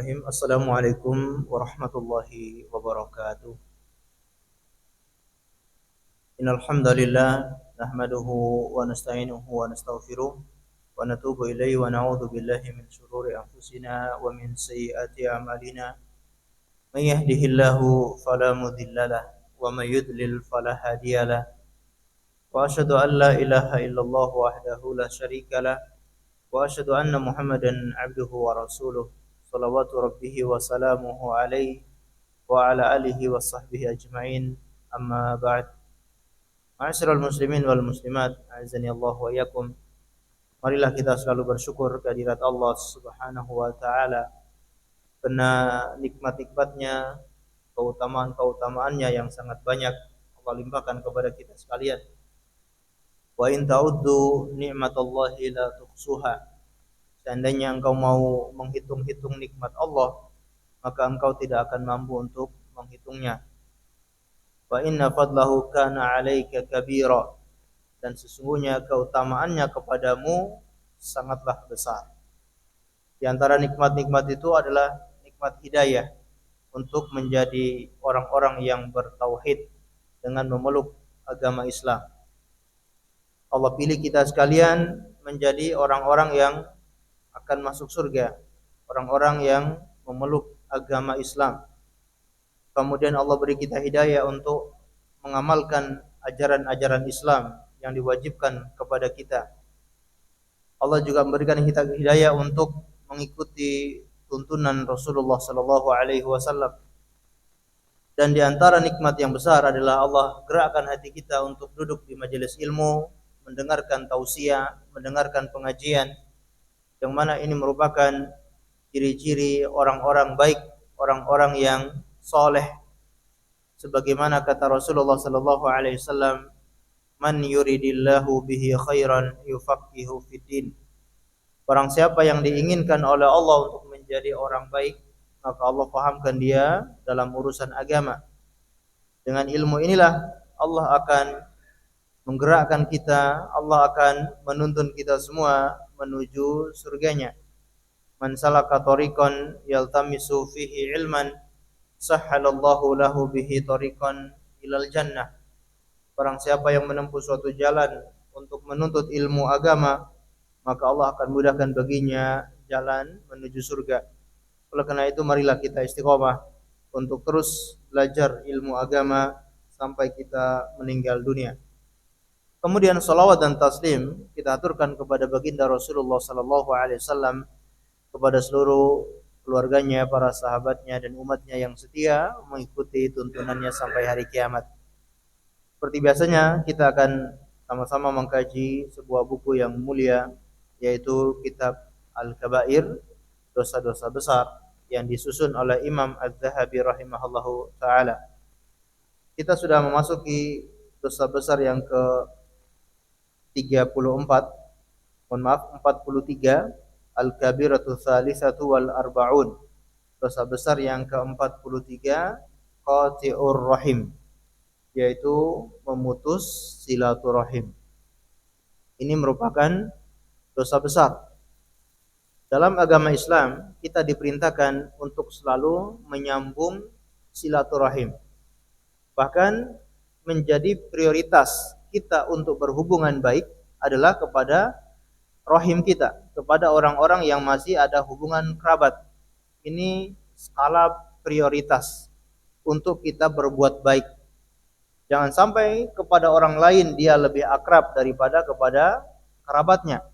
Assalamualaikum warahmatullahi wabarakatuh. Innal hamdalillah nahmaduhu wa nasta'inuhu wa nastaghfiruh wa natubu ilaihi wa na'udzu billahi min shururi anfusina wa min sayyiati a'malina. May yahdihillahu fala mudhillalah wa may yudlil fala hadiyalah. Wa asyhadu an la ilaha illallah wahdahu la syarikalah wa asyhadu anna Muhammadan 'abduhu wa rasuluh. Shalawatu rabbih wa salamuhu alaihi wa ala alihi wa sahbihi ajma'in. Amma ba'd. Ma'asyiral muslimin wal muslimat, a'azzani Allah wa iyyakum. Marilah kita selalu bersyukur kehadirat Allah Subhanahu wa taala karena nikmat-nikmatnya, keutamaan-keutamaannya yang sangat banyak Allah limpahkan kepada kita sekalian. Wa in ta'uddu ni'matallahi la tuhsuha. Seandainya engkau mau menghitung-hitung nikmat Allah, maka engkau tidak akan mampu untuk menghitungnya. Wa inna fadlahu kana 'alaika kabira, dan sesungguhnya keutamaannya kepadamu sangatlah besar. Di antara nikmat-nikmat itu adalah nikmat hidayah untuk menjadi orang-orang yang bertauhid dengan memeluk agama Islam. Allah pilih kita sekalian menjadi orang-orang yang akan masuk surga, orang-orang yang memeluk agama Islam. Kemudian Allah beri kita hidayah untuk mengamalkan ajaran-ajaran Islam yang diwajibkan kepada kita. Allah juga memberikan hidayah untuk mengikuti tuntunan Rasulullah sallallahu alaihi wasallam. Dan di antara nikmat yang besar adalah Allah gerakkan hati kita untuk duduk di majelis ilmu, mendengarkan tausiah, mendengarkan pengajian, yang mana ini merupakan ciri-ciri orang-orang baik, orang-orang yang soleh. Sebagaimana kata Rasulullah sallallahu alaihi wasallam, "Man yuridillahu bihi khairan yufaqihu fiddin." Barang siapa yang diinginkan oleh Allah untuk menjadi orang baik, maka Allah pahamkan dia dalam urusan agama. Dengan ilmu inilah Allah akan menggerakkan kita, Allah akan menuntun kita semua menuju surganya. Man salaka tariqan yaltamisu fihi ilman sahhalallahu lahu bihi tariqan ilal jannah. Barang siapa yang menempuh suatu jalan untuk menuntut ilmu agama, maka Allah akan mudahkan baginya jalan menuju surga. Oleh karena itu marilah kita istiqomah untuk terus belajar ilmu agama sampai kita meninggal dunia. Kemudian salawat dan taslim kita aturkan kepada baginda Rasulullah sallallahu alaihi wasallam, kepada seluruh keluarganya, para sahabatnya dan umatnya yang setia mengikuti tuntunannya sampai hari kiamat. Seperti biasanya kita akan sama-sama mengkaji sebuah buku yang mulia, yaitu kitab Al-Kabair, dosa-dosa besar, yang disusun oleh Imam Az-Zahabi rahimahullahu taala. Kita sudah memasuki dosa besar yang ke 34, mohon maaf 43, Al-Kabiratu Tsalisatu wal Arba'un, dosa besar yang ke-43, Qati'ur Rahim, yaitu memutus silaturahim. Ini merupakan dosa besar. Dalam agama Islam kita diperintahkan untuk selalu menyambung silaturahim. Bahkan menjadi prioritas kita untuk berhubungan baik adalah kepada rahim kita, kepada orang-orang yang masih ada hubungan kerabat. Ini skala prioritas untuk kita berbuat baik. Jangan sampai kepada orang lain dia lebih akrab daripada kepada kerabatnya.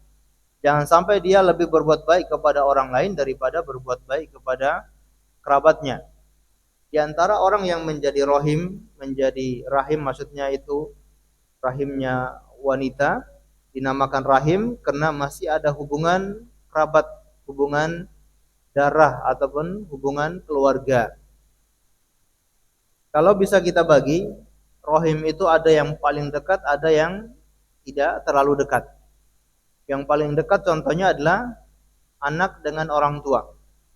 Jangan sampai dia lebih berbuat baik kepada orang lain daripada berbuat baik kepada kerabatnya. Di antara orang yang menjadi rahim maksudnya itu rahimnya wanita, dinamakan rahim karena masih ada hubungan kerabat, hubungan darah ataupun hubungan keluarga. Kalau bisa kita bagi, rahim itu ada yang paling dekat, ada yang tidak terlalu dekat. Yang paling dekat contohnya adalah anak dengan orang tua.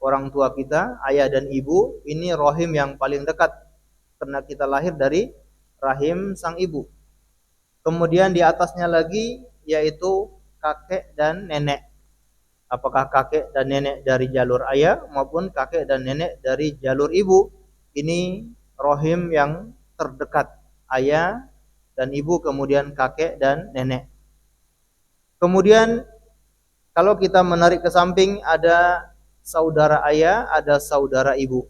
Orang tua kita, ayah dan ibu, ini rahim yang paling dekat karena kita lahir dari rahim sang ibu. Kemudian di atasnya lagi yaitu kakek dan nenek. Apakah kakek dan nenek dari jalur ayah maupun kakek dan nenek dari jalur ibu. Ini rahim yang terdekat, ayah dan ibu, kemudian kakek dan nenek. Kemudian kalau kita menarik ke samping, ada saudara ayah, ada saudara ibu.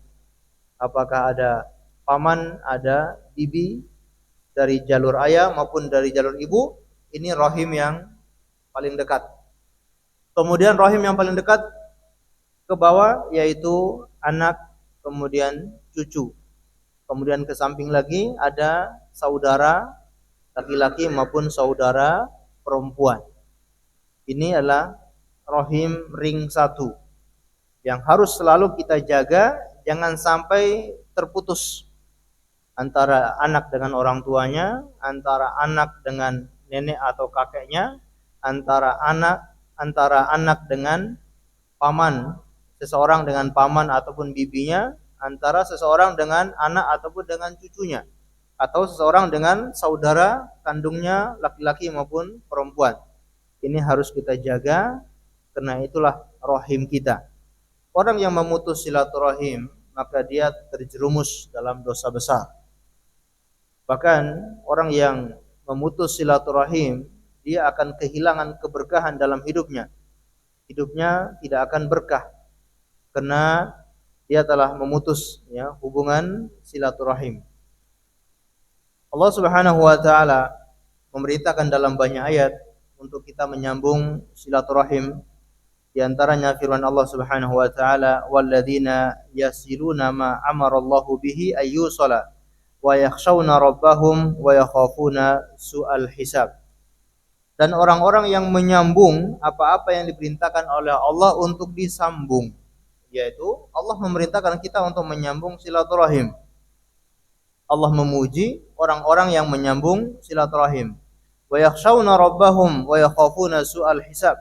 Apakah ada paman, ada bibi dari jalur ayah maupun dari jalur ibu. Ini rahim yang paling dekat. Kemudian rahim yang paling dekat ke bawah yaitu anak, kemudian cucu. Kemudian ke samping lagi ada saudara laki-laki maupun saudara perempuan. Ini adalah rahim ring 1 yang harus selalu kita jaga, jangan sampai terputus antara anak dengan orang tuanya, antara anak dengan nenek atau kakeknya, antara anak dengan paman, seseorang dengan paman ataupun bibinya, antara seseorang dengan anak ataupun dengan cucunya, atau seseorang dengan saudara kandungnya laki-laki maupun perempuan. Ini harus kita jaga, karena itulah rahim kita. Orang yang memutus silaturahim, maka dia terjerumus dalam dosa besar. Bahkan orang yang memutus silaturahim, dia akan kehilangan keberkahan dalam hidupnya. Hidupnya tidak akan berkah karena dia telah memutus hubungan silaturahim. Allah Subhanahu wa taala memberitakan dalam banyak ayat untuk kita menyambung silaturahim. Di antaranya firman Allah Subhanahu wa taala, "Walladzina yasiluna ma amarallahu bihi ayyusala wa yakhshawna rabbahum wa yakhafuna su'al hisab." Dan orang-orang yang menyambung apa-apa yang diperintahkan oleh Allah untuk disambung, yaitu Allah memerintahkan kita untuk menyambung silaturahim. Allah memuji orang-orang yang menyambung silaturahim. Wa yakhshawna rabbahum wa yakhafuna su'al hisab.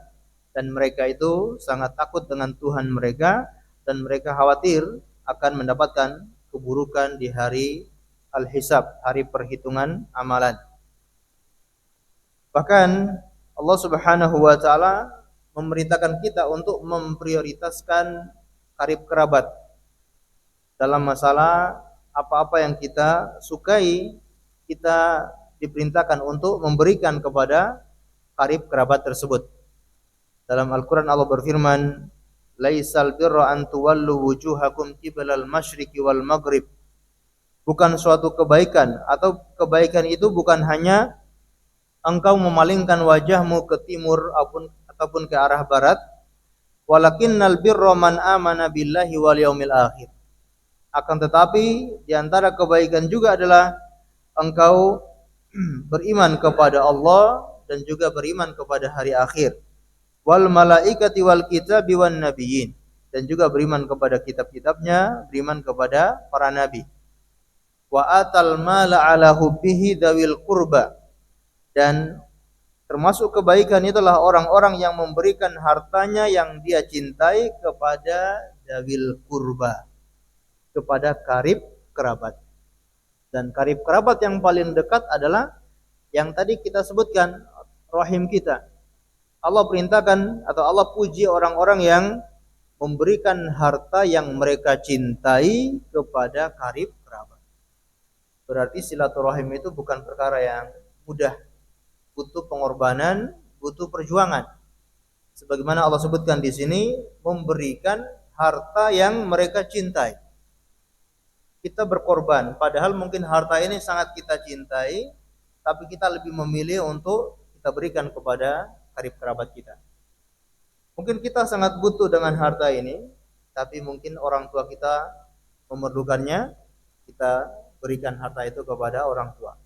Dan mereka itu sangat takut dengan Tuhan mereka dan mereka khawatir akan mendapatkan keburukan di hari al-hisab, hari perhitungan amalan. Bahkan Allah Subhanahu wa taala memerintahkan kita untuk memprioritaskan karib kerabat dalam masalah apa-apa yang kita sukai. Kita diperintahkan untuk memberikan kepada karib kerabat tersebut. Dalam Al-Quran Allah berfirman, "Laisal birra an tuwallu wujuhakum qiblal masyriqi wal maghrib." Bukan suatu kebaikan, atau kebaikan itu bukan hanya engkau memalingkan wajahmu ke timur ataupun ke arah barat. Walakinnal birra man amana billahi wal yaumil akhir. Akan tetapi di antara kebaikan juga adalah engkau beriman kepada Allah dan juga beriman kepada hari akhir. Wal malaikati wal kitabi wan nabiyyin, dan juga beriman kepada kitab-kitabnya, beriman kepada para nabi. Wa atal mala ala hubbihi dzawil qurba, dan termasuk kebaikan itulah orang-orang yang memberikan hartanya yang dia cintai kepada dzawil qurba, kepada karib kerabat. Dan karib kerabat yang paling dekat adalah yang tadi kita sebutkan, rahim kita. Allah perintahkan atau Allah puji orang-orang yang memberikan harta yang mereka cintai kepada karib kerabat. Berarti silaturahim itu bukan perkara yang mudah, butuh pengorbanan, butuh perjuangan. Sebagaimana Allah sebutkan di sini, memberikan harta yang mereka cintai. Kita berkorban, padahal mungkin harta ini sangat kita cintai, tapi kita lebih memilih untuk kita berikan kepada karib kerabat kita. Mungkin kita sangat butuh dengan harta ini, tapi mungkin orang tua kita memerlukannya, kita berikan harta itu kepada orang tua.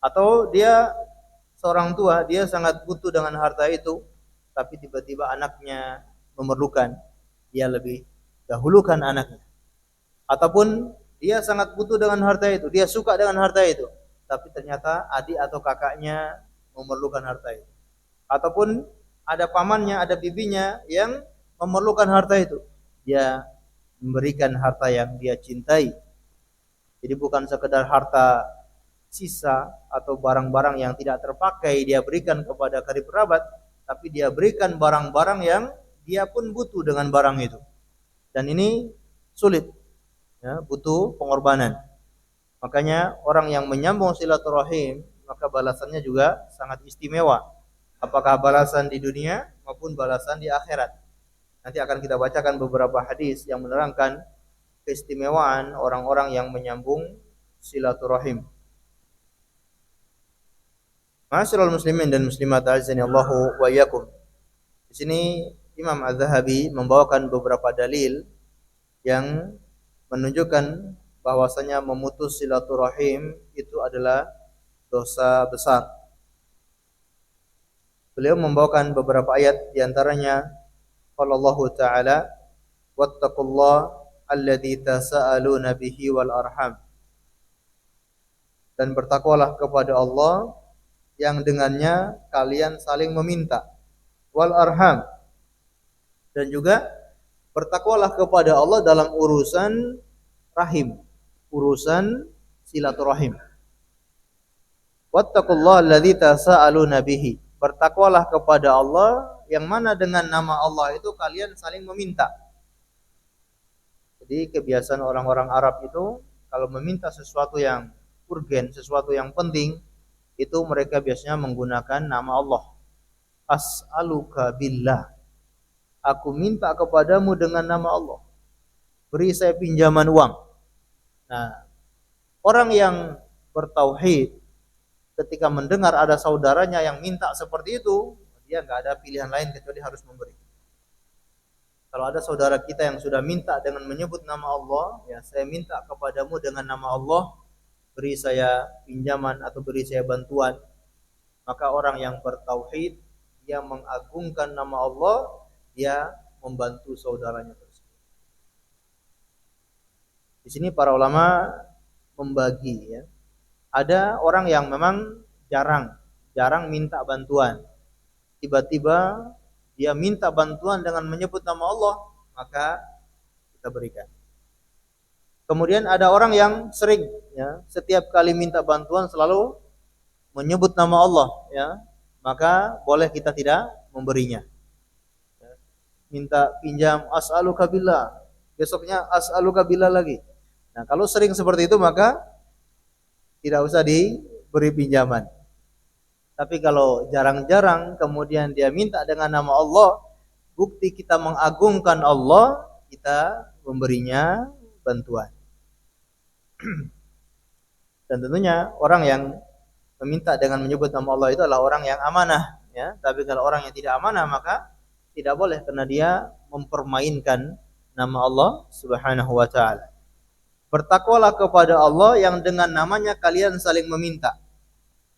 Atau dia seorang tua, dia sangat butuh dengan harta itu, tapi tiba-tiba anaknya memerlukan, dia lebih dahulukan anaknya. Ataupun dia sangat butuh dengan harta itu, dia suka dengan harta itu, tapi ternyata adik atau kakaknya memerlukan harta itu. Ataupun ada pamannya, ada bibinya yang memerlukan harta itu, dia memberikan harta yang dia cintai. Jadi bukan sekedar harta sisa atau barang-barang yang tidak terpakai dia berikan kepada karib kerabat, tapi dia berikan barang-barang yang dia pun butuh dengan barang itu. Dan ini sulit, ya, butuh pengorbanan. Makanya orang yang menyambung silaturahim, maka balasannya juga sangat istimewa. Apakah balasan di dunia maupun balasan di akhirat. Nanti akan kita bacakan beberapa hadis yang menerangkan keistimewaan orang-orang yang menyambung silaturahim. Ma'asyiral muslimin dan muslimat azani Allahu wa iyyakum. Di sini Imam Az-Zahabi membawakan beberapa dalil yang menunjukkan bahwasanya memutus silaturahim itu adalah dosa besar. Beliau membawakan beberapa ayat, di antaranya qala Allah Ta'ala wattaqullaha alladzi tasaaluna bihi wal arham. Dan bertakwalah kepada Allah yang dengannya kalian saling meminta, wal arham, dan juga bertakwalah kepada Allah dalam urusan rahim, urusan silaturahim. Wattaqullaha alladzi tasaaluna bihi. Bertakwalah kepada Allah yang mana dengan nama Allah itu kalian saling meminta. Jadi kebiasaan orang-orang Arab itu kalau meminta sesuatu yang urgen, sesuatu yang penting, itu mereka biasanya menggunakan nama Allah. As'aluka billah. Aku minta kepadamu dengan nama Allah. Beri saya pinjaman uang. Nah, orang yang bertauhid ketika mendengar ada saudaranya yang minta seperti itu, dia nggak ada pilihan lain kecuali harus memberi. Kalau ada saudara kita yang sudah minta dengan menyebut nama Allah, ya saya minta kepadamu dengan nama Allah, beri saya pinjaman atau beri saya bantuan, maka orang yang bertauhid dia mengagungkan nama Allah, dia membantu saudaranya tersebut. Di sini para ulama membagi, ya. Ada orang yang memang jarang minta bantuan. Tiba-tiba dia minta bantuan dengan menyebut nama Allah, maka kita berikan. Kemudian ada orang yang sering, ya, setiap kali minta bantuan selalu menyebut nama Allah, ya, maka boleh kita tidak memberinya. Minta pinjam, as'aluka billah, besoknya as'aluka billah lagi. Nah, kalau sering seperti itu maka tidak usah diberi pinjaman. Tapi kalau jarang-jarang kemudian dia minta dengan nama Allah, bukti kita mengagungkan Allah, kita memberinya bantuan. Dan tentunya orang yang meminta dengan menyebut nama Allah itu adalah orang yang amanah, ya. Tapi kalau orang yang tidak amanah maka tidak boleh, karena dia mempermainkan nama Allah Subhanahu wa taala. Bertakwalah kepada Allah yang dengan namanya kalian saling meminta.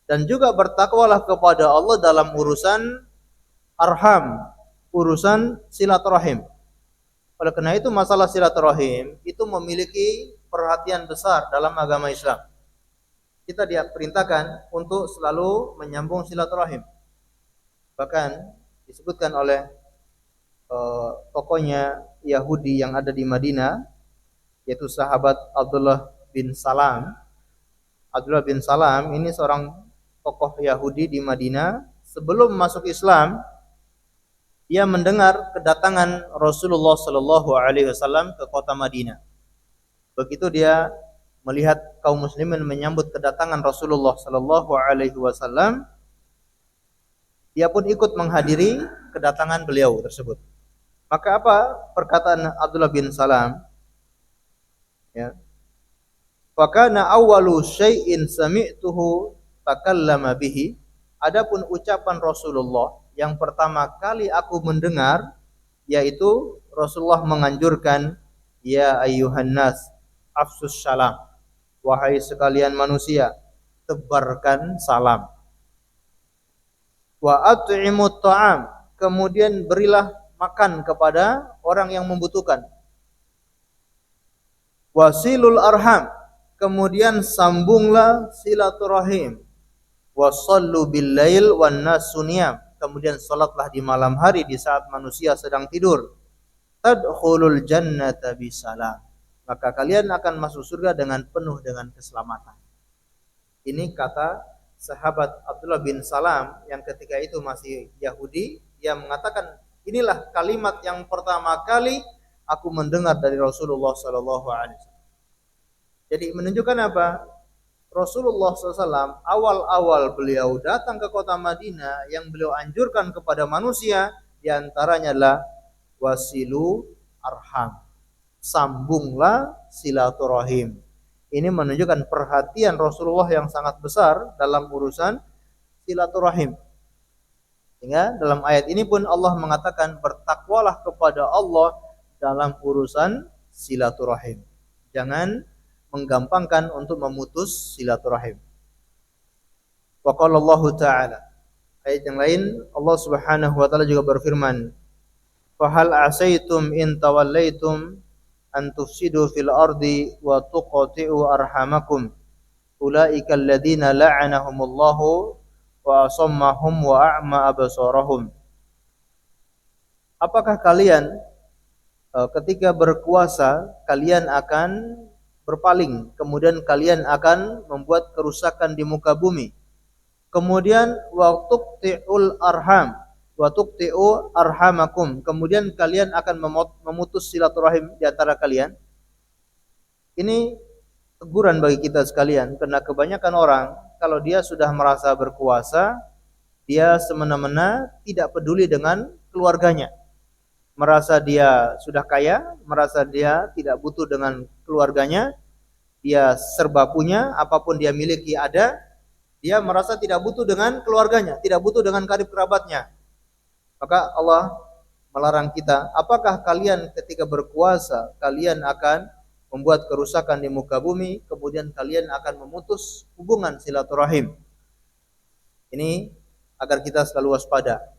Dan juga bertakwalah kepada Allah dalam urusan arham, urusan silaturahim. Oleh karena itu masalah silaturahim itu memiliki perhatian besar dalam agama Islam. Kita diperintahkan untuk selalu menyambung silaturahim. Bahkan disebutkan oleh tokohnya Yahudi yang ada di Madinah, yaitu sahabat Abdullah bin Salam. Abdullah bin Salam ini seorang tokoh Yahudi di Madinah. Sebelum masuk Islam, dia mendengar kedatangan Rasulullah Sallallahu Alaihi Wasallam ke kota Madinah. Begitu dia melihat kaum muslimin menyambut kedatangan Rasulullah Sallallahu Alaihi Wasallam, dia pun ikut menghadiri kedatangan beliau tersebut. Maka apa perkataan Abdullah bin Salam? Ya. Fa kana awwalu syai'in sami'tuhu takallama bihi. Adapun ucapan Rasulullah yang pertama kali aku mendengar, yaitu Rasulullah menganjurkan, ya ayyuhan nas afsus salam, wahai sekalian manusia, tebarkan salam. Wa at'imut ta'am, kemudian berilah makan kepada orang yang membutuhkan. Wasilul arham, kemudian sambunglah silaturahim. Wasallu bil lail wan nas sunyam, kemudian salatlah di malam hari di saat manusia sedang tidur. Tadkhulul jannata bisalam, maka kalian akan masuk surga dengan penuh dengan keselamatan. Ini kata sahabat Abdullah bin Salam yang ketika itu masih Yahudi, dia mengatakan, inilah kalimat yang pertama kali aku mendengar dari Rasulullah sallallahu alaihi wasallam. Jadi menunjukkan apa? Rasulullah SAW awal-awal beliau datang ke kota Madinah, yang beliau anjurkan kepada manusia diantaranya adalah wasilu arham, sambunglah silaturahim. Ini menunjukkan perhatian Rasulullah yang sangat besar dalam urusan silaturahim. Sehingga dalam ayat ini pun Allah mengatakan bertakwalah kepada Allah dalam urusan silaturahim. Jangan menggampangkan untuk memutus silaturahim. Wa qala Allah Ta'ala, ayat yang lain Allah Subhanahu wa taala juga berfirman, "Fa hal asaitum in tawallaitum an tufsidu fil ardi wa tuqati'u arhamakum ulaika alladziina la'anahumullahu wa asammahum wa a'ma absarahum." Apakah kalian ketika berkuasa kalian akan berpaling, kemudian kalian akan membuat kerusakan di muka bumi, kemudian wa tuqti'ul arham wa tuqti'u arhamakum, kemudian kalian akan memutus silaturahim di antara kalian. Ini teguran bagi kita sekalian, karena kebanyakan orang kalau dia sudah merasa berkuasa, dia semena-mena tidak peduli dengan keluarganya. Merasa dia sudah kaya, merasa dia tidak butuh dengan keluarganya, dia serba punya, apapun dia miliki ada, dia merasa tidak butuh dengan keluarganya, tidak butuh dengan karib kerabatnya. Maka Allah melarang kita, apakah kalian ketika berkuasa, kalian akan membuat kerusakan di muka bumi, kemudian kalian akan memutus hubungan silaturahim. Ini agar kita selalu waspada.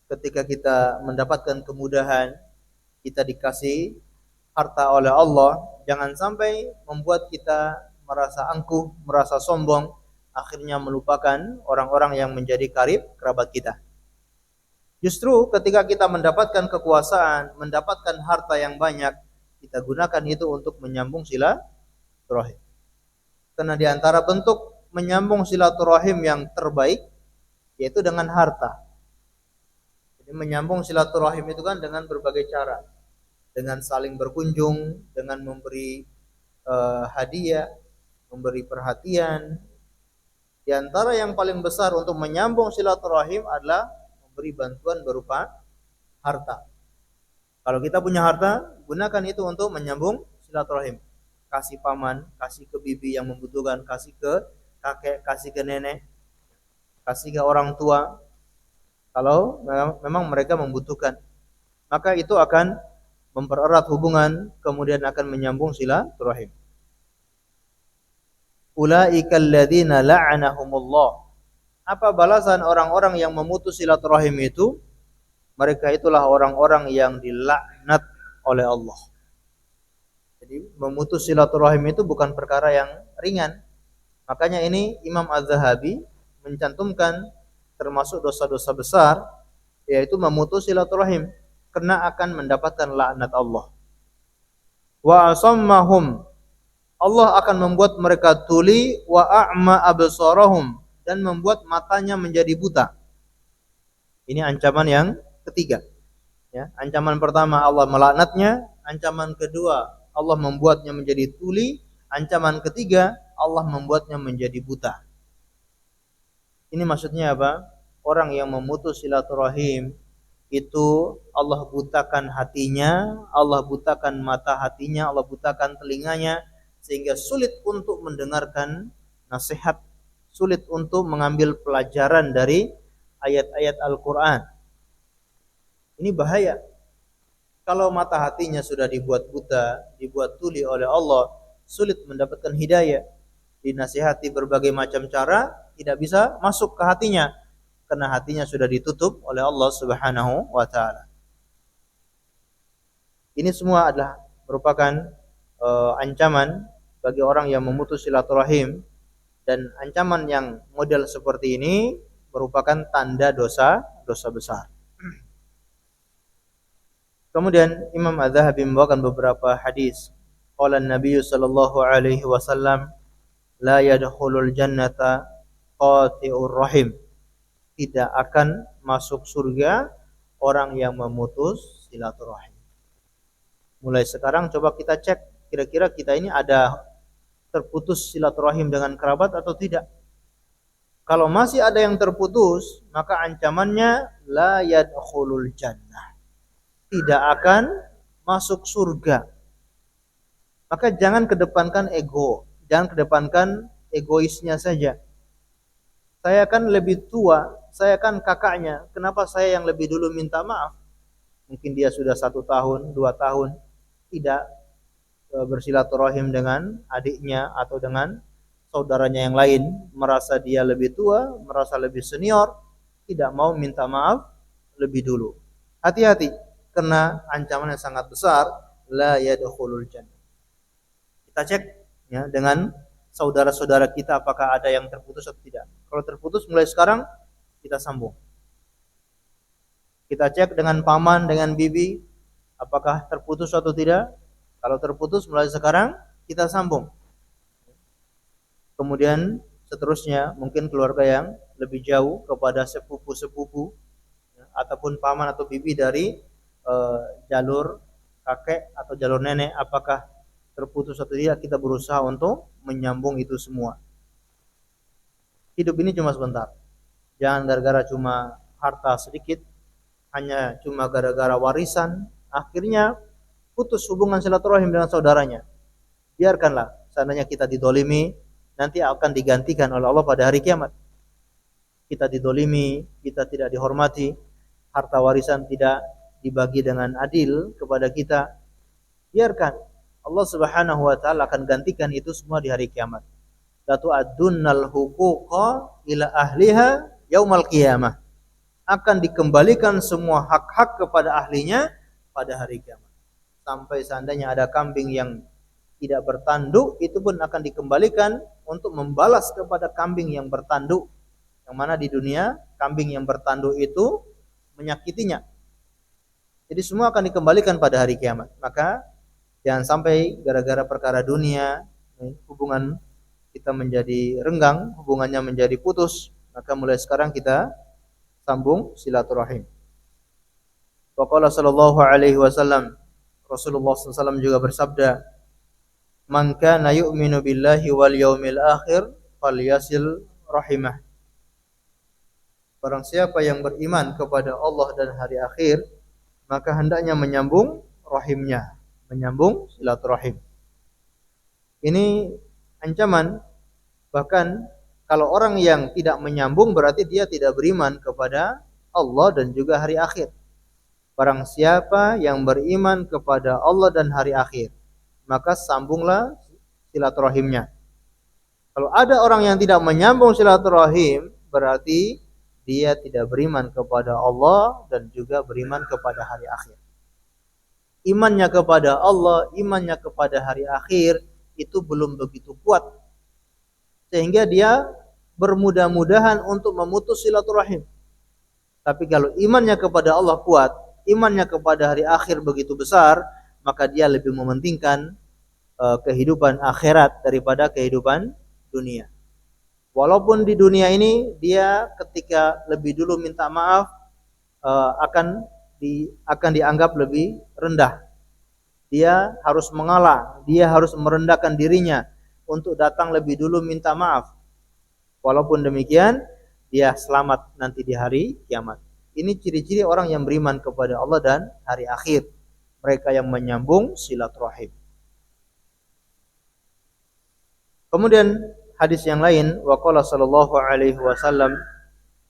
Ketika kita mendapatkan kemudahan, kita dikasih harta oleh Allah, jangan sampai membuat kita merasa angkuh, merasa sombong, akhirnya melupakan orang-orang yang menjadi karib kerabat kita. Justru ketika kita mendapatkan kekuasaan, mendapatkan harta yang banyak, kita gunakan itu untuk menyambung silaturahim. Karena di antara bentuk menyambung silaturahim yang terbaik yaitu dengan harta. Jadi menyambung silaturahim itu kan dengan berbagai cara, dengan saling berkunjung, dengan memberi hadiah, memberi perhatian. Di antara yang paling besar untuk menyambung silaturahim adalah memberi bantuan berupa harta. Kalau kita punya harta, gunakan itu untuk menyambung silaturahim. Kasih paman, kasih ke bibi yang membutuhkan, kasih ke kakek, kasih ke nenek, kasih ke orang tua. Kalau memang mereka membutuhkan, maka itu akan mempererat hubungan, kemudian akan menyambung silaturahim. Ulaika alladziina la'anahumullah. Apa balasan orang-orang yang memutus silaturahim itu? Mereka itulah orang-orang yang dilaknat oleh Allah. Jadi memutus silaturahim itu bukan perkara yang ringan. Makanya ini Imam Az-Zahabi mencantumkan termasuk dosa-dosa besar, yaitu memutus silaturahim, karena akan mendapatkan laknat Allah. Wa asammahum, Allah akan membuat mereka tuli, wa a'ma absarahum, dan membuat matanya menjadi buta. Ini ancaman yang ketiga. Ya, ancaman pertama Allah melaknatnya, ancaman kedua Allah membuatnya menjadi tuli, ancaman ketiga Allah membuatnya menjadi buta. Ini maksudnya apa? Orang yang memutus silaturahim itu Allah butakan hatinya, Allah butakan mata hatinya, Allah butakan telinganya, sehingga sulit untuk mendengarkan nasihat, sulit untuk mengambil pelajaran dari ayat-ayat Al-Quran. Ini bahaya. Kalau mata hatinya sudah dibuat buta, dibuat tuli oleh Allah, sulit mendapatkan hidayah. Dinasihati berbagai macam cara, tidak bisa masuk ke hatinya, karena hatinya sudah ditutup oleh Allah Subhanahu wa taala. Ini semua adalah merupakan ancaman bagi orang yang memutus silaturahim, dan ancaman yang model seperti ini merupakan tanda dosa besar. Kemudian Imam Az-Zahabi membawakan beberapa hadis. Qala Nabi sallallahu alaihi wasallam, la yadkhulul jannata qati'ur rahim. Tidak akan masuk surga orang yang memutus silaturahim. Mulai sekarang coba kita cek, kira-kira kita ini ada terputus silaturahim dengan kerabat atau tidak. Kalau masih ada yang terputus, maka ancamannya la yadkhulul jannah. Tidak akan masuk surga. Maka jangan kedepankan ego, jangan kedepankan egoisnya saja. Saya kan lebih tua, saya kan kakaknya, kenapa saya yang lebih dulu minta maaf? Mungkin dia sudah 1 tahun, 2 tahun tidak bersilaturahim dengan adiknya atau dengan saudaranya yang lain, merasa dia lebih tua, merasa lebih senior, tidak mau minta maaf lebih dulu. Hati-hati, karena ancamannya sangat besar, la yadkhulul jannah. Kita cek ya dengan saudara-saudara kita apakah ada yang terputus atau tidak. Kalau terputus mulai sekarang kita sambung. Kita cek dengan paman, dengan bibi, apakah terputus atau tidak. Kalau terputus mulai sekarang kita sambung. Kemudian seterusnya mungkin keluarga yang lebih jauh kepada sepupu-sepupu ya, ataupun paman atau bibi dari jalur kakek atau jalur nenek, apakah terputus atau tidak, kita berusaha untuk menyambung itu semua. Hidup ini cuma sebentar. Jangan gara-gara cuma harta sedikit, hanya cuma gara-gara warisan, akhirnya putus hubungan silaturahim dengan saudaranya. Biarkanlah, seandainya kita didolimi, nanti akan digantikan oleh Allah pada hari kiamat. Kita didolimi, kita tidak dihormati, harta warisan tidak dibagi dengan adil kepada kita. Biarkan, Allah Subhanahu wa taala akan gantikan itu semua di hari kiamat. La tu'addunnal huquqa ila ahliha yaumal qiyamah. Akan dikembalikan semua hak-hak kepada ahlinya pada hari kiamat. Sampai seandainya ada kambing yang tidak bertanduk, itu pun akan dikembalikan untuk membalas kepada kambing yang bertanduk. Yang mana di dunia kambing yang bertanduk itu menyakitinya. Jadi semua akan dikembalikan pada hari kiamat. Maka jangan sampai gara-gara perkara dunia hubungan kita menjadi renggang, hubungannya menjadi putus. Maka mulai sekarang kita sambung silaturahim. Wa qala sallallahu alaihi wasallam, Rasulullah SAW juga bersabda, "Man kana yu'minu billahi wal yaumil akhir falyasil rahimah." Barang siapa yang beriman kepada Allah dan hari akhir, maka hendaknya menyambung rahimnya, menyambung silaturahim. Ini ancaman. Bahkan kalau orang yang tidak menyambung berarti dia tidak beriman kepada Allah dan juga hari akhir. Barang siapa yang beriman kepada Allah dan hari akhir, maka sambunglah silaturahimnya. Kalau ada orang yang tidak menyambung silaturahim, berarti dia tidak beriman kepada Allah dan juga beriman kepada hari akhir. Imannya kepada Allah, imannya kepada hari akhir itu belum begitu kuat, sehingga dia bermudah-mudahan untuk memutus silaturahim. Tapi kalau imannya kepada Allah kuat, imannya kepada hari akhir begitu besar, maka dia lebih mementingkan kehidupan akhirat daripada kehidupan dunia. Walaupun di dunia ini dia ketika lebih dulu minta maaf akan dianggap lebih rendah. Dia harus mengalah, dia harus merendahkan dirinya untuk datang lebih dulu minta maaf. Walaupun demikian, dia selamat nanti di hari kiamat. Ini ciri-ciri orang yang beriman kepada Allah dan hari akhir. Mereka yang menyambung silaturahim. Kemudian hadis yang lain, waqala sallallahu alaihi wasallam,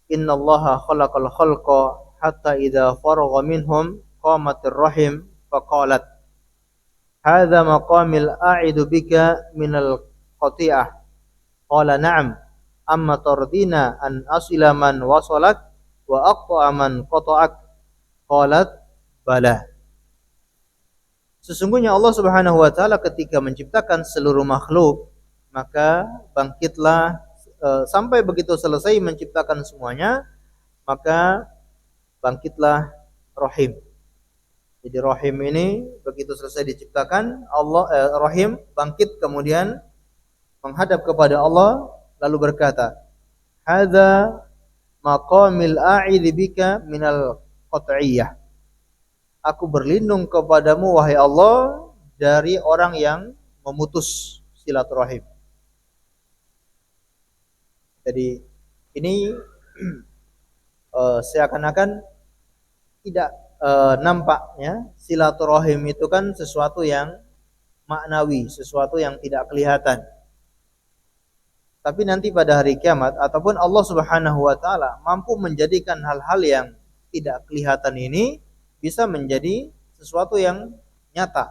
innallaha khalaqal khalqa hatta idza faragha minhum qamatir rahim faqalat hadza maqamil a'idu bika minal qati'ah. Qala na'am, amma tardina an asila man wasalak wa aqta'a man qata'ak. Qalat bala. Sesungguhnya Allah Subhanahu wa taala ketika menciptakan seluruh makhluk, maka bangkitlah sampai begitu selesai menciptakan semuanya, maka bangkitlah rahim. Jadi rahim ini begitu selesai diciptakan, rahim bangkit kemudian menghadap kepada Allah lalu berkata, hadza maqamil a'idzi bika minal qat'iyyah. Aku berlindung kepadamu wahai Allah dari orang yang memutus silaturahim. Jadi ini seakan-akan tidak nampaknya silaturahim itu kan sesuatu yang maknawi, sesuatu yang tidak kelihatan. Tapi nanti pada hari kiamat ataupun Allah Subhanahu wa taala mampu menjadikan hal-hal yang tidak kelihatan ini bisa menjadi sesuatu yang nyata.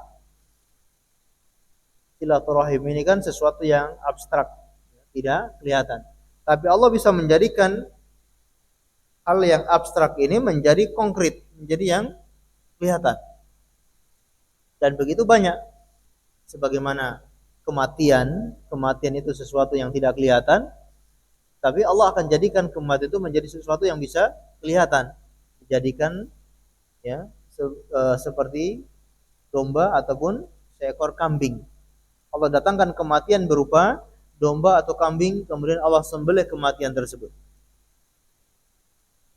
Silaturahim ini kan sesuatu yang abstrak, tidak kelihatan. Tapi Allah bisa menjadikan hal yang abstrak ini menjadi konkret, menjadi yang kelihatan. Dan begitu banyak. Sebagaimana kematian itu sesuatu yang tidak kelihatan, tapi Allah akan jadikan kematian itu menjadi sesuatu yang bisa kelihatan. Dijadikan ya seperti domba ataupun seekor kambing. Allah datangkan kematian berupa domba atau kambing, kemudian Allah sembelih kematian tersebut.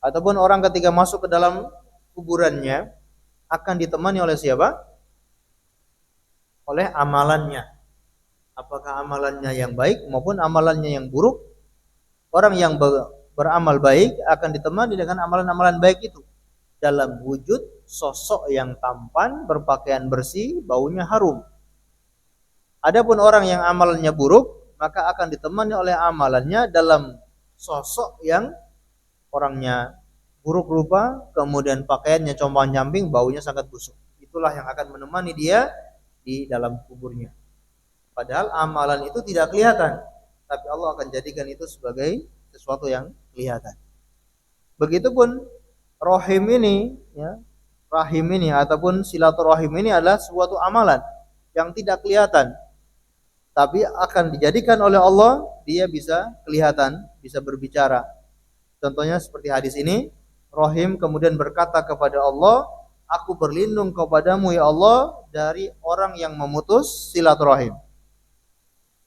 Ataupun orang ketika masuk ke dalam kuburannya akan ditemani oleh siapa? Oleh amalannya. Apakah amalannya yang baik maupun amalannya yang buruk? Orang yang beramal baik akan ditemani dengan amalan-amalan baik itu dalam wujud sosok yang tampan, berpakaian bersih, baunya harum. Adapun orang yang amalannya buruk, maka akan ditemani oleh amalannya dalam sosok yang orangnya buruk rupa, kemudian pakaiannya compang-camping, baunya sangat busuk. Itulah yang akan menemani dia di dalam kuburnya. Padahal amalan itu tidak kelihatan, tapi Allah akan jadikan itu sebagai sesuatu yang kelihatan. Begitupun rahim ini, ya, rahim ini ataupun silaturahim ini adalah suatu amalan yang tidak kelihatan, tapi akan dijadikan oleh Allah dia bisa kelihatan, bisa berbicara. Contohnya seperti hadis ini, rahim kemudian berkata kepada Allah, aku berlindung kepadamu ya Allah dari orang yang memutus silaturahim.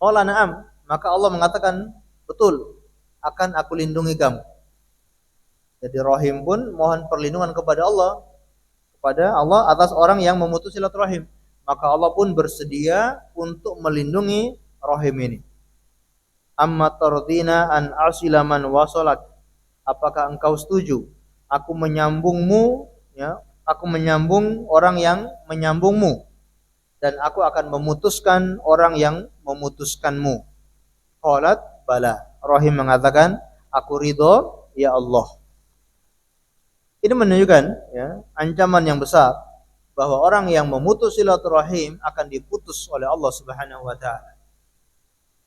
Qala na'am, maka Allah mengatakan, betul, akan aku lindungi kamu. Jadi rahim pun mohon perlindungan kepada Allah atas orang yang memutus silaturahim. Maka Allah pun bersedia untuk melindungi rahim ini. Amma tardina an asila man wasalak. Apakah engkau setuju aku menyambungmu, ya, aku menyambung orang yang menyambungmu, dan aku akan memutuskan orang yang memutuskanmu. Qalat bala. Rahim mengatakan, aku ridho ya Allah. Ini menunjukkan ya, ancaman yang besar bahwa orang yang memutus silaturahim akan diputus oleh Allah Subhanahu wa taala.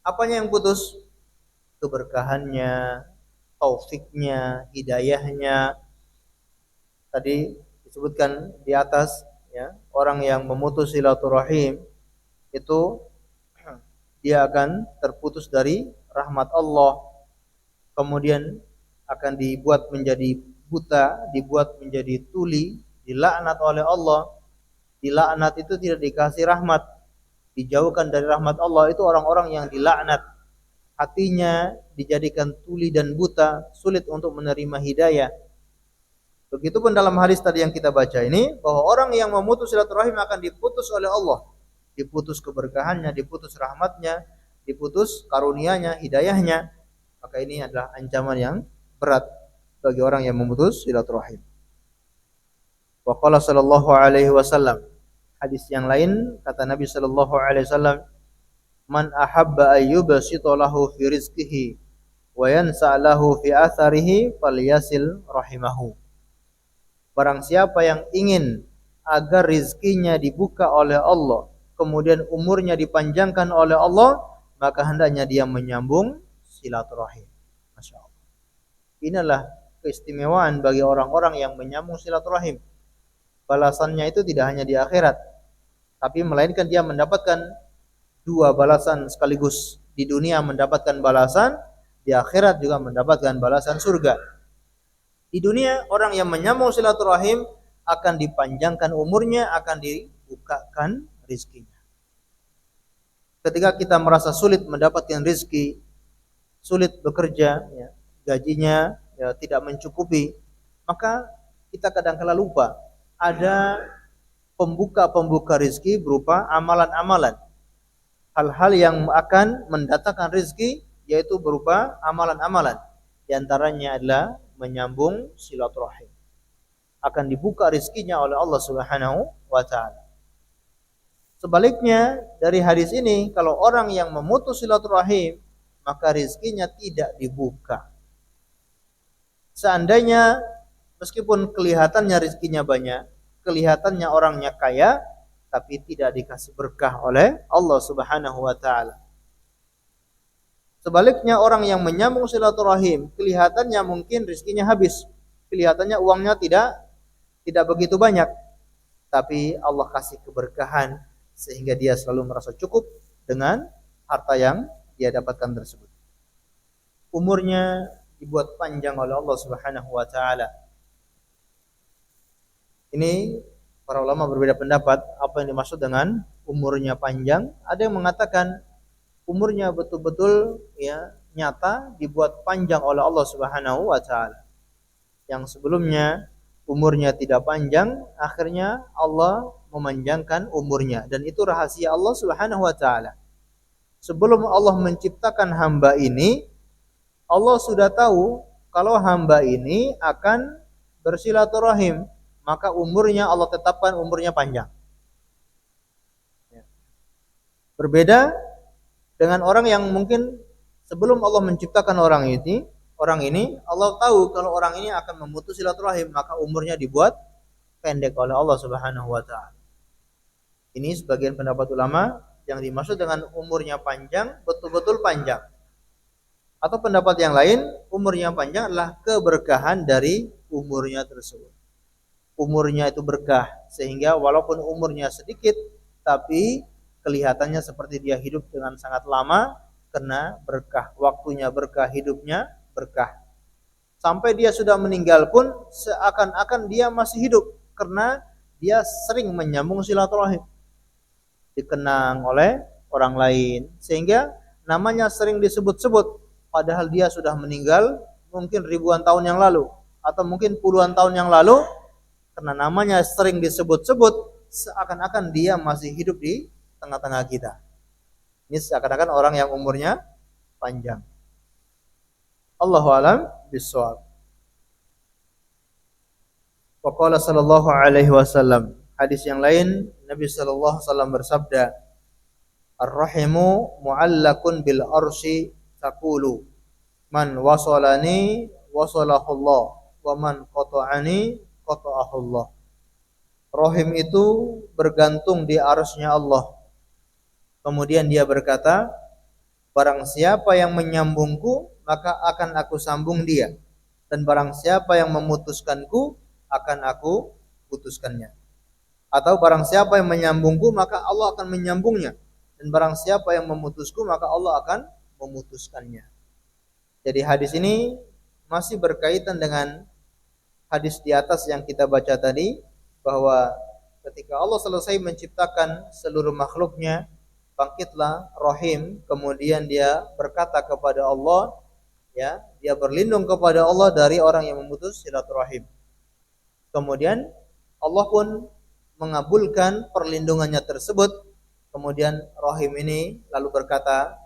Apanya yang putus? Keberkahannya, taufiknya, hidayahnya. Tadi disebutkan di atas ya, orang yang memutus silaturahim itu dia akan terputus dari rahmat Allah, kemudian akan dibuat menjadi buta, dibuat menjadi tuli, dilaknat oleh Allah. Dilaknat itu tidak dikasih rahmat, dijauhkan dari rahmat Allah. Itu orang-orang yang dilaknat, hatinya dijadikan tuli dan buta, sulit untuk menerima hidayah. Begitupun dalam hadis tadi yang kita baca ini, bahwa orang yang memutus silaturahim akan diputus oleh Allah, diputus keberkahannya, diputus rahmatnya, diputus karunianya, hidayahnya. Maka ini adalah ancaman yang berat bagi orang yang memutus silaturahim. Wa qala sallallahu alaihi wasallam, hadis yang lain kata Nabi sallallahu alaihi wasallam, man ahabba ayyubsita lahu fi rizqihi wa yansa lahu fi atharihi falyasil rahimahu. Barang siapa yang ingin agar rizkinya dibuka oleh Allah, kemudian umurnya dipanjangkan oleh Allah, maka hendaknya dia menyambung silaturahim. Masya Allah. Inilah keistimewaan bagi orang-orang yang menyambung silaturahim. Balasannya itu tidak hanya di akhirat, tapi melainkan dia mendapatkan dua balasan sekaligus. Di dunia mendapatkan balasan, di akhirat juga mendapatkan balasan surga. Di dunia orang yang menyambung silaturahim akan dipanjangkan umurnya, akan dibukakan rizkinya. Ketika kita merasa sulit mendapatkan rizki, sulit bekerja, ya, gajinya ya, tidak mencukupi, maka kita kadang-kala lupa ada pembuka-pembuka rizki berupa amalan-amalan. Hal-hal yang akan mendatangkan rizki yaitu berupa amalan-amalan. Di antaranya adalah menyambung silaturahim. Akan dibuka rizkinya oleh Allah Subhanahu wa taala. Sebaliknya dari hadis ini, kalau orang yang memutus silaturahim, maka rizkinya tidak dibuka. Seandainya meskipun kelihatannya rizkinya banyak, kelihatannya orangnya kaya, tapi tidak dikasih berkah oleh Allah Subhanahu wa taala. Sebaliknya orang yang menyambung silaturahim, kelihatannya mungkin rizkinya habis, kelihatannya uangnya tidak begitu banyak, tapi Allah kasih keberkahan sehingga dia selalu merasa cukup dengan harta yang dia dapatkan tersebut. Umurnya dibuat panjang oleh Allah Subhanahu wa taala. Ini para ulama berbeda pendapat apa yang dimaksud dengan umurnya panjang. Ada yang mengatakan umurnya betul-betul ya nyata dibuat panjang oleh Allah Subhanahu wa taala. Yang sebelumnya umurnya tidak panjang, akhirnya Allah memanjangkan umurnya, dan itu rahasia Allah Subhanahu wa taala. Sebelum Allah menciptakan hamba ini, Allah sudah tahu kalau hamba ini akan bersilaturahim, maka umurnya Allah tetapkan umurnya panjang. Berbeda dengan orang yang mungkin sebelum Allah menciptakan orang ini Allah tahu kalau orang ini akan memutus silaturahim, maka umurnya dibuat pendek oleh Allah Subhanahu wa taala. Ini sebagian pendapat ulama, yang dimaksud dengan umurnya panjang betul-betul panjang. Atau pendapat yang lain, umurnya panjang adalah keberkahan dari umurnya tersebut. Umurnya itu berkah, sehingga walaupun umurnya sedikit, tapi kelihatannya seperti dia hidup dengan sangat lama, karena berkah, waktunya berkah, hidupnya berkah. Sampai dia sudah meninggal pun seakan-akan dia masih hidup, karena dia sering menyambung silaturahim, dikenang oleh orang lain, sehingga namanya sering disebut-sebut, padahal dia sudah meninggal mungkin ribuan tahun yang lalu, atau mungkin puluhan tahun yang lalu, karena namanya sering disebut-sebut, seakan-akan dia masih hidup di tengah-tengah kita. Ini seakan-akan orang yang umurnya panjang. Allahu a'lam bishawab. Wa qala sallallahu alaihi wasallam, hadis yang lain Nabi sallallahu alaihi wasallam bersabda, ar-rahimu mu'allakun bil arsy taqulu man wasalani wasalahullah wa man qata'ani qata'ahullah. Rahim itu bergantung di arsy-Nya Allah. Kemudian dia berkata, barang siapa yang menyambungku, maka akan aku sambung dia, dan barang siapa yang memutuskanku, akan aku putuskannya. Atau barang siapa yang menyambungku, maka Allah akan menyambungnya, dan barang siapa yang memutusku, maka Allah akan memutuskannya. Jadi hadis ini masih berkaitan dengan hadis di atas yang kita baca tadi, bahwa ketika Allah selesai menciptakan seluruh makhluknya, bangkitlah rahim, kemudian dia berkata kepada Allah, ya, dia berlindung kepada Allah dari orang yang memutus silaturahim. Kemudian Allah pun mengabulkan perlindungannya tersebut. Kemudian rahim ini lalu berkata,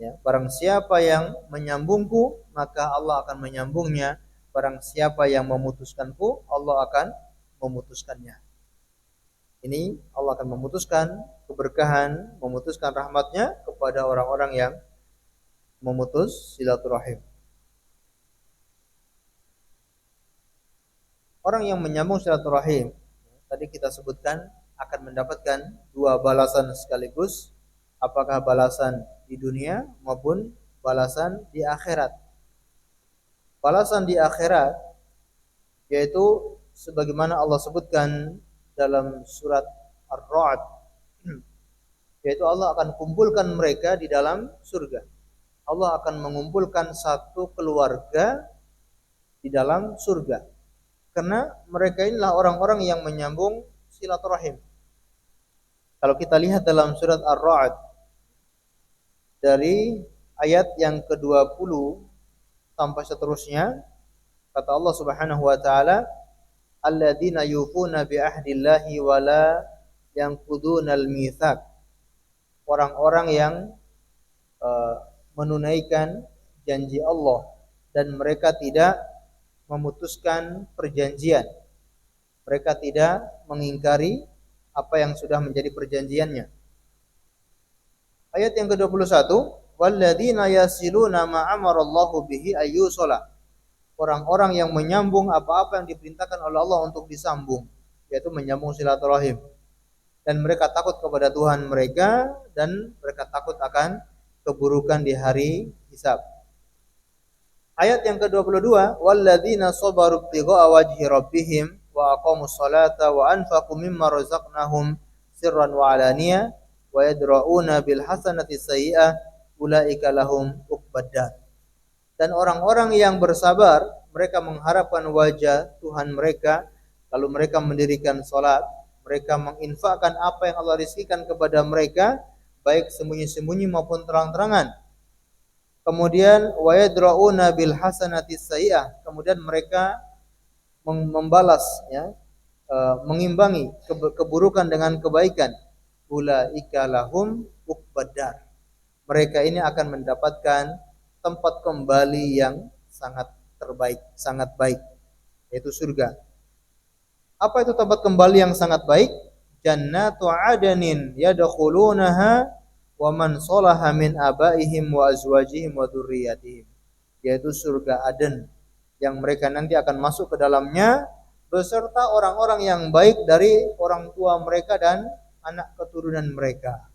ya, barang siapa yang menyambungku, maka Allah akan menyambungnya. Barang siapa yang memutuskanku, Allah akan memutuskannya. Ini Allah akan memutuskan keberkahan, memutuskan rahmatnya kepada orang-orang yang memutus silaturahim. Orang yang menyambung silaturahim, tadi kita sebutkan, akan mendapatkan dua balasan sekaligus. Apakah balasan di dunia maupun balasan di akhirat. Balasan di akhirat yaitu sebagaimana Allah sebutkan dalam surat Ar-Ra'd, yaitu Allah akan kumpulkan mereka di dalam surga. Allah akan mengumpulkan satu keluarga di dalam surga, karena mereka inilah orang-orang yang menyambung silaturahim. Kalau kita lihat dalam surat Ar-Ra'd dari ayat yang ke-20 sampai seterusnya. Kata Allah Subhanahu wa taala, alladzina yufuna bi ahdillahi wa la yanqudunal mitsaq. Orang-orang yang menunaikan janji Allah dan mereka tidak memutuskan perjanjian. Mereka tidak mengingkari apa yang sudah menjadi perjanjiannya. Ayat yang ke-21, walladzina yasiluna ma amarallahu bihi ayyusala. Orang-orang yang menyambung apa-apa yang diperintahkan oleh Allah untuk disambung, yaitu menyambung silaturahim. Dan mereka takut kepada Tuhan mereka dan mereka takut akan keburukan di hari hisab. Ayat yang ke-22, walladzina sabaru ibtigha'a wajhi rabbihim wa aqamus salata wa anfaqu mimma razaqnahum sirran wa alaniyah wa yadra'una bil hasanati sayyi'ah ulaika lahum uqbaddar. Dan orang-orang yang bersabar, mereka mengharapkan wajah Tuhan mereka, lalu mereka mendirikan salat, mereka menginfakkan apa yang Allah rizkikan kepada mereka, baik sembunyi-sembunyi maupun terang-terangan. Kemudian wa yadra'una bil hasanati sayyi'ah, kemudian mereka membalas mengimbangi keburukan dengan kebaikan. Ulaika lahum uqbaddar. Mereka ini akan mendapatkan tempat kembali yang sangat terbaik, sangat baik, yaitu surga. Apa itu tempat kembali yang sangat baik? Jannatu adnin yadkhulunaha wa man salaha min abaihim wa azwajihim wa dzurriyyatihim. Yaitu surga Aden yang mereka nanti akan masuk ke dalamnya beserta orang-orang yang baik dari orang tua mereka dan anak keturunan mereka.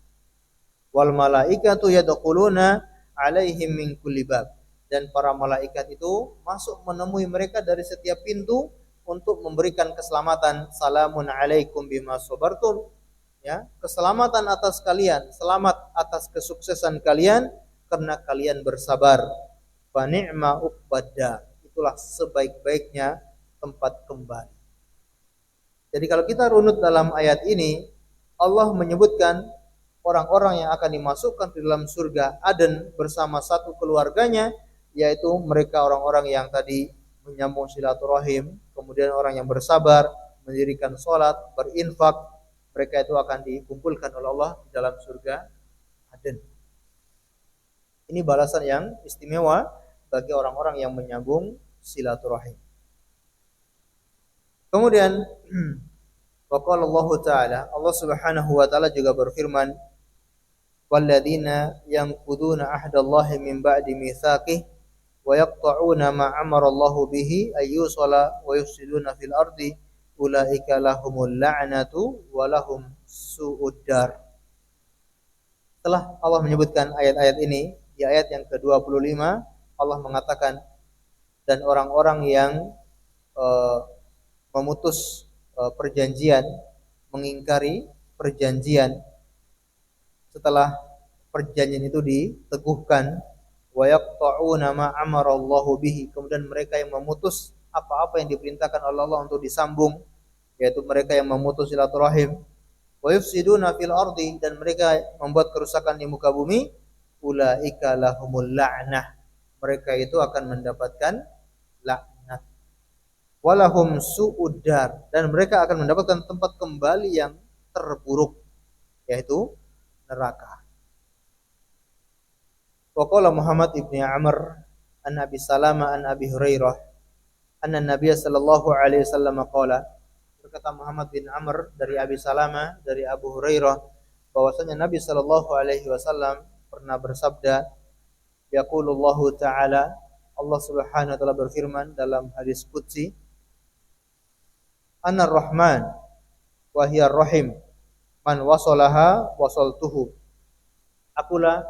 Wal malaikatu yadkhuluna alaihim min kulli bab. Dan para malaikat itu masuk menemui mereka dari setiap pintu untuk memberikan keselamatan. Salamun alaikum bima sabartum. Ya, keselamatan atas kalian, selamat atas kesuksesan kalian karena kalian bersabar. Fa ni'ma uqbadda. Itulah sebaik-baiknya tempat kembali. Jadi kalau kita runut dalam ayat ini, Allah menyebutkan orang-orang yang akan dimasukkan ke dalam surga Aden bersama satu keluarganya, yaitu mereka orang-orang yang tadi menyambung silaturahim, kemudian orang yang bersabar, mendirikan sholat, berinfak, mereka itu akan dikumpulkan oleh Allah di dalam surga Aden. Ini balasan yang istimewa bagi orang-orang yang menyambung silaturahim. Kemudian waqala Allah Ta'ala, Allah Subhanahu wa taala juga berfirman, walladzina yanquduna ahdallahi min ba'di mitsaqih wa yaqta'una ma amara Allah bihi ayyusala wa yufsiduna fil ardi ulaika lahumul la'natu wa lahum su'ud dar. Setelah Allah menyebutkan ayat-ayat ini, di ayat yang ke-25 Allah mengatakan, dan orang-orang yang memutus perjanjian, mengingkari perjanjian setelah perjanjian itu diteguhkan, wa yaqta'una ma amara Allahu bihi, kemudian mereka yang memutus apa-apa yang diperintahkan oleh Allah untuk disambung, yaitu mereka yang memutus silaturahim, wa yufsiduna fil ardi, dan mereka membuat kerusakan di muka bumi, ulaika lahumul la'nah, mereka itu akan mendapatkan laknat, walahum su'ud dar, dan mereka akan mendapatkan tempat kembali yang terburuk, yaitu neraka. Wa qala Muhammad ibn Amr an Abi Salama an Abi Hurairah anna Nabiy sallallahu alaihi wasallam qala, berkata Muhammad bin Amr dari Abi Salama dari Abu Hurairah bahwasanya Nabi sallallahu alaihi wasallam pernah bersabda, yaqulullahu ta'ala, Allah Subhanahu wa taala berfirman dalam hadis qudsi, Anar Rahman wa hiya Rahim, man wasalaha wasaltuhu. Akulah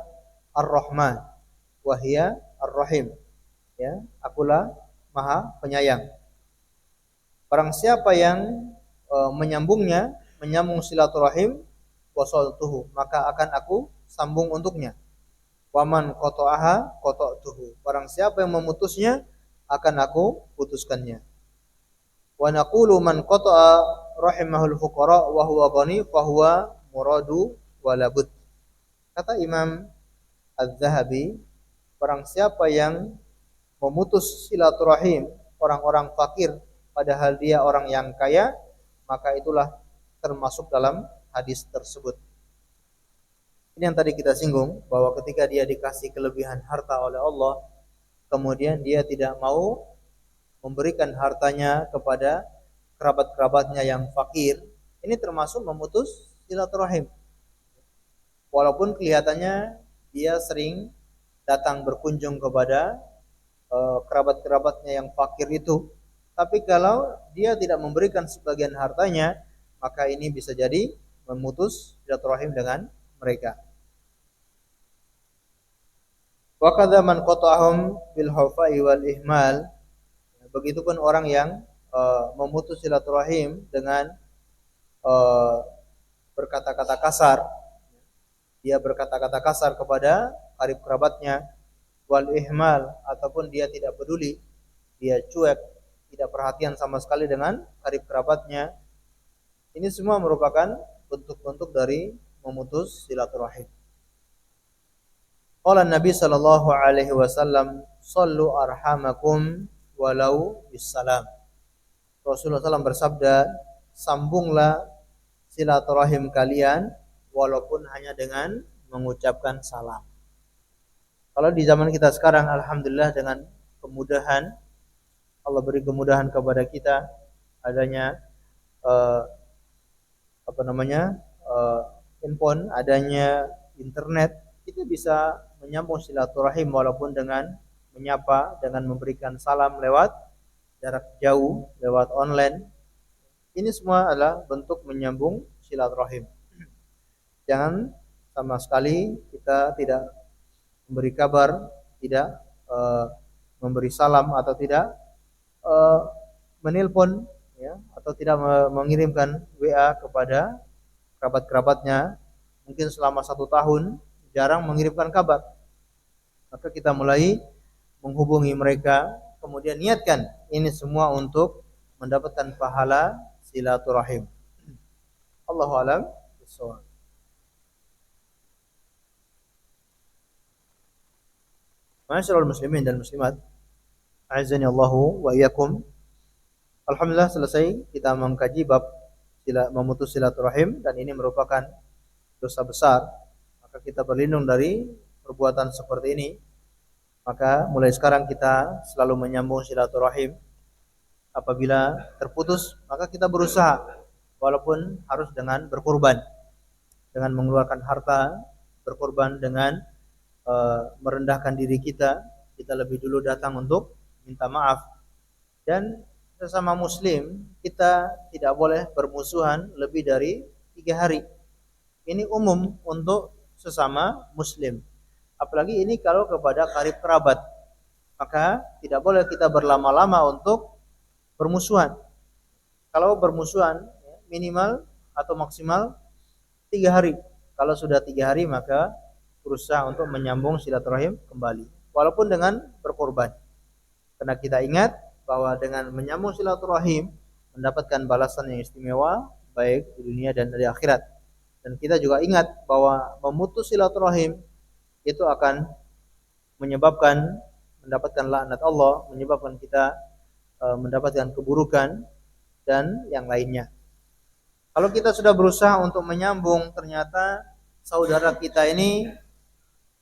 Ar-Rahman wa hiya Ar-Rahim. Ya, akulah Maha Penyayang. Barang siapa yang menyambungnya, menyambung silaturahim, wasaltuhu, maka akan aku sambung untuknya. Waman qata'aha qata'tuhu. Barang siapa yang memutusnya, akan aku putuskannya. Wa naqulu man qata'a rahimahul fuqara wa huwa ghani fa huwa muradu wa labud. Kata Imam Az-Zahabi, barang siapa yang memutus silaturahim orang-orang fakir padahal dia orang yang kaya, maka itulah termasuk dalam hadis tersebut. Ini yang tadi kita singgung, bahwa ketika dia dikasih kelebihan harta oleh Allah, kemudian dia tidak mau memberikan hartanya kepada kerabat-kerabatnya yang fakir, ini termasuk memutus silaturahim. Walaupun kelihatannya dia sering datang berkunjung kepada kerabat-kerabatnya yang fakir itu, tapi kalau dia tidak memberikan sebagian hartanya, maka ini bisa jadi memutus silaturahim dengan mereka. Wa kadza man qata'ahum bil haufa'i wal ihmal. Begitupun orang yang memutus silaturahim dengan berkata-kata kasar. Dia berkata-kata kasar kepada karib kerabatnya, wal ihmal, ataupun dia tidak peduli, dia cuek, tidak perhatian sama sekali dengan karib kerabatnya. Ini semua merupakan bentuk-bentuk dari memutus silaturahim. Qala Nabi sallallahu alaihi wasallam, "Shallu arhamakum walau bisalam." Rasulullah SAW bersabda, sambunglah silaturahim kalian walaupun hanya dengan mengucapkan salam. Kalau di zaman kita sekarang, alhamdulillah dengan kemudahan, Allah beri kemudahan kepada kita, adanya handphone, adanya internet, kita bisa menyambung silaturahim walaupun dengan menyapa, dengan memberikan salam lewat jarak jauh, lewat online. Ini semua adalah bentuk menyambung silaturahim. Jangan sama sekali kita tidak memberi kabar, tidak memberi salam, atau tidak menelpon, ya, atau tidak mengirimkan WA kepada kerabat-kerabatnya. Mungkin selama 1 tahun jarang mengirimkan kabar. Maka kita mulai menghubungi mereka, kemudian niatkan ini semua untuk mendapatkan pahala silaturahim. Allahu a'lam bishawab. Ma'asyiral muslimin dan muslimat, a'azzani Allahu wa iyyakum. Alhamdulillah selesai kita mengkaji bab memutus silaturahim, dan ini merupakan dosa besar. Maka kita berlindung dari perbuatan seperti ini. Maka mulai sekarang kita selalu menyambung silaturahim. Apabila terputus, maka kita berusaha, walaupun harus dengan berkorban, dengan mengeluarkan harta, berkorban dengan merendahkan diri kita. Kita lebih dulu datang untuk minta maaf. Dan sesama muslim, kita tidak boleh bermusuhan lebih dari 3 hari. Ini umum untuk sesama muslim. Apalagi ini kalau kepada karib kerabat, maka tidak boleh kita berlama-lama untuk bermusuhan. Kalau bermusuhan, minimal atau maksimal 3 hari. Kalau sudah 3 hari, maka berusaha untuk menyambung silaturahim kembali, walaupun dengan berkorban. Karena kita ingat bahwa dengan menyambung silaturahim mendapatkan balasan yang istimewa, baik di dunia dan di akhirat. Dan kita juga ingat bahwa memutus silaturahim itu akan menyebabkan mendapatkan laknat Allah, menyebabkan kita mendapatkan keburukan dan yang lainnya. Kalau kita sudah berusaha untuk menyambung, ternyata saudara kita ini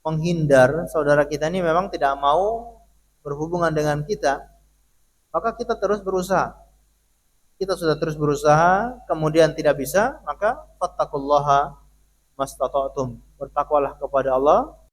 menghindar, saudara kita ini memang tidak mau berhubungan dengan kita, maka kita terus berusaha. Kita sudah terus berusaha, kemudian tidak bisa, maka fattaqullaha mastata'tum. Bertakwalah kepada Allah